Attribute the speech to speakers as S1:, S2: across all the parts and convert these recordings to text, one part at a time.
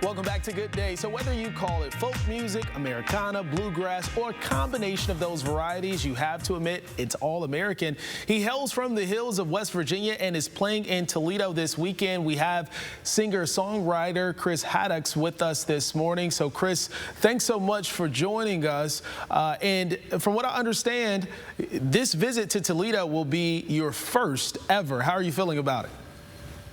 S1: Welcome back to Good Day. So whether you call it folk music, Americana, bluegrass, or a combination of those varieties, you have to admit it's all American. He hails from the hills of West Virginia and is playing in Toledo this weekend. We have singer-songwriter Chris Haddox with us this morning. So Chris, thanks so much for joining us. And from what I understand, this visit to Toledo will be your first ever. How are you feeling about it?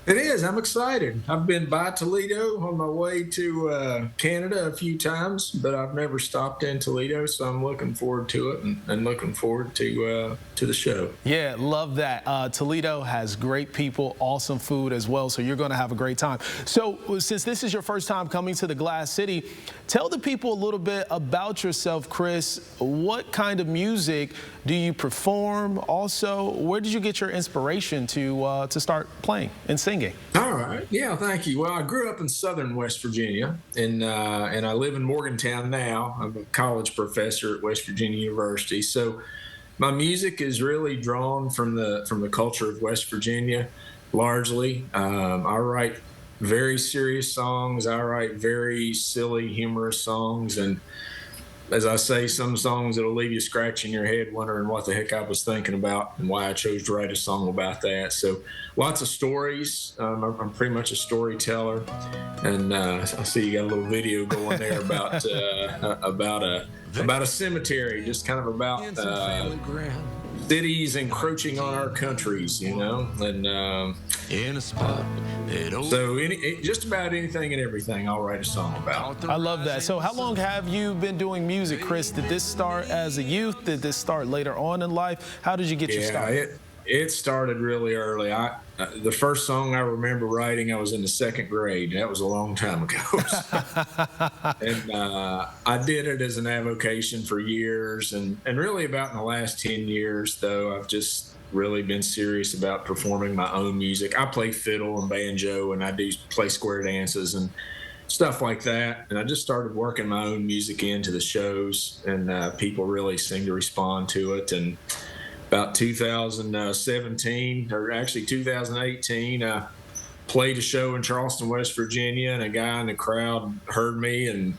S2: It is. I'm excited. I've been by Toledo on my way to Canada a few times, but I've never stopped in Toledo, so I'm looking forward to it and looking forward to the show.
S1: Yeah, love that. Toledo has great people, awesome food as well, so you're going to have a great time. So since this is your first time coming to the Glass City, tell the people a little bit about yourself, Chris. What kind of music do you perform? Also, where did you get your inspiration to start playing and singing?
S2: All right. Yeah, thank you. Well, I grew up in southern West Virginia, and I live in Morgantown now. I'm a college professor at West Virginia University. So my music is really drawn from the culture of West Virginia, largely. I write very serious songs. I write very silly, humorous songs, and as I say, some songs that'll leave you scratching your head wondering what the heck I was thinking about and why I chose to write a song about that. So lots of stories. I'm pretty much a storyteller, and I see you got a little video going there about a cemetery, just kind of about cities encroaching on our countries, you know, and in a spot. So just about anything and everything I'll write a song about.
S1: I love that. So how long have you been doing music, Chris? Did this start as a youth? Did this start later on in life? How did you get your start?
S2: It started really early. The first song I remember writing, I was in the second grade. That was a long time ago. And I did it as an avocation for years. And really about in the last 10 years, though, I've just really been serious about performing my own music. I play fiddle and banjo, and I do play square dances and stuff like that. And I just started working my own music into the shows, and people really seem to respond to it. And about 2017, or actually 2018, I played a show in Charleston, West Virginia, and a guy in the crowd heard me and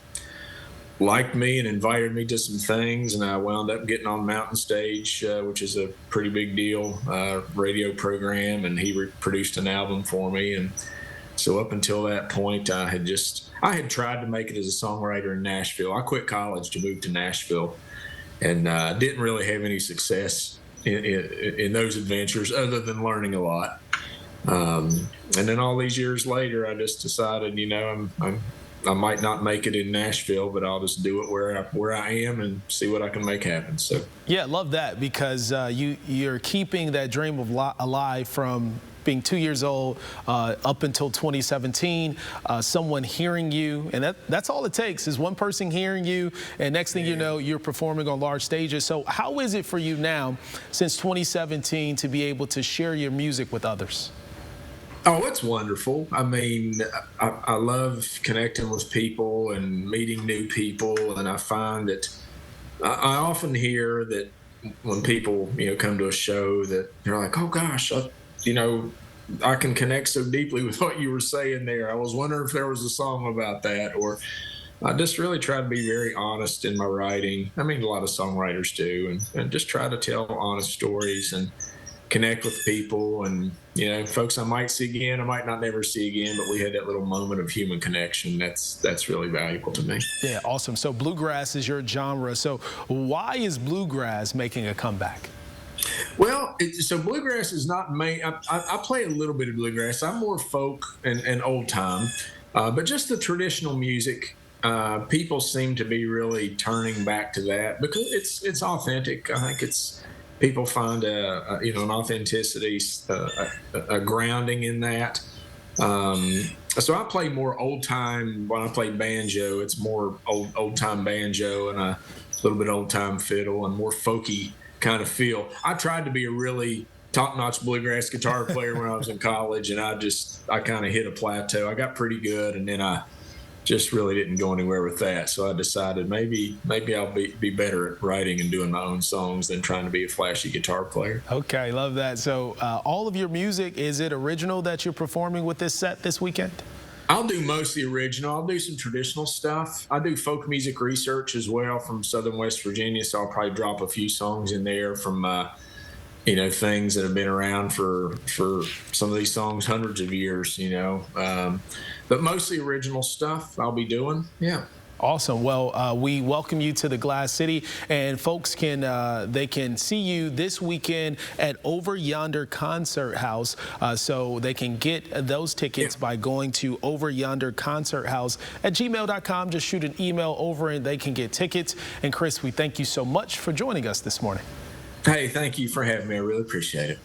S2: liked me and invited me to some things, and I wound up getting on Mountain Stage, which is a pretty big deal radio program, and he produced an album for me. And so up until that point, I had tried to make it as a songwriter in Nashville. I quit college to move to Nashville, and didn't really have any success in those adventures other than learning a lot. And then all these years later, I just decided, you know, I might not make it in Nashville, but I'll just do it where I am and see what I can make happen. So
S1: yeah, love that, because you're keeping that dream alive from being 2 years old up until 2017, someone hearing you, and that's all it takes is one person hearing you, and next thing you know, you're performing on large stages. So how is it for you now, since 2017, to be able to share your music with others?
S2: Oh, it's wonderful. I mean, I love connecting with people and meeting new people, and I find that I often hear that when people, you know, come to a show that they're like, oh gosh, you know, I can connect so deeply with what you were saying there. I was wondering if there was a song about that. Or I just really try to be very honest in my writing. I mean, a lot of songwriters do, and just try to tell honest stories and connect with people. And, you know, folks I might see again, I might not never see again, but we had that little moment of human connection. That's really valuable to me.
S1: Yeah, awesome. So bluegrass is your genre. So why is bluegrass making a comeback?
S2: Well, so bluegrass is not main. I play a little bit of bluegrass. I'm more folk and old time, but just the traditional music. People seem to be really turning back to that because it's authentic. I think people find an authenticity, a grounding in that. So I play more old time. When I play banjo, it's more old time banjo and a little bit old time fiddle and more folky kind of feel. I tried to be a really top-notch bluegrass guitar player when I was in college, and I kind of hit a plateau. I got pretty good, and then I just really didn't go anywhere with that. So I decided maybe I'll be better at writing and doing my own songs than trying to be a flashy guitar player.
S1: Okay, love that. So all of your music, is it original that you're performing with this set this weekend?
S2: I'll do mostly original. I'll do some traditional stuff. I do folk music research as well from Southern West Virginia, so I'll probably drop a few songs in there from things that have been around for some of these songs hundreds of years, but mostly original stuff I'll be doing. Yeah.
S1: Awesome. Well, we welcome you to the Glass City, and folks can see you this weekend at Over Yonder Concert House. So they can get those tickets by going to overyonderconcerthouse@gmail.com. Just shoot an email over and they can get tickets. And Chris, we thank you so much for joining us this morning.
S2: Hey, thank you for having me. I really appreciate it.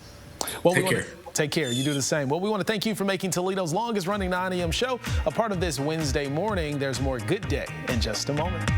S1: Well,
S2: Take care.
S1: Take care. You do the same. Well, we want to thank you for making Toledo's longest running 9 a.m. show a part of this Wednesday morning. There's more Good Day in just a moment.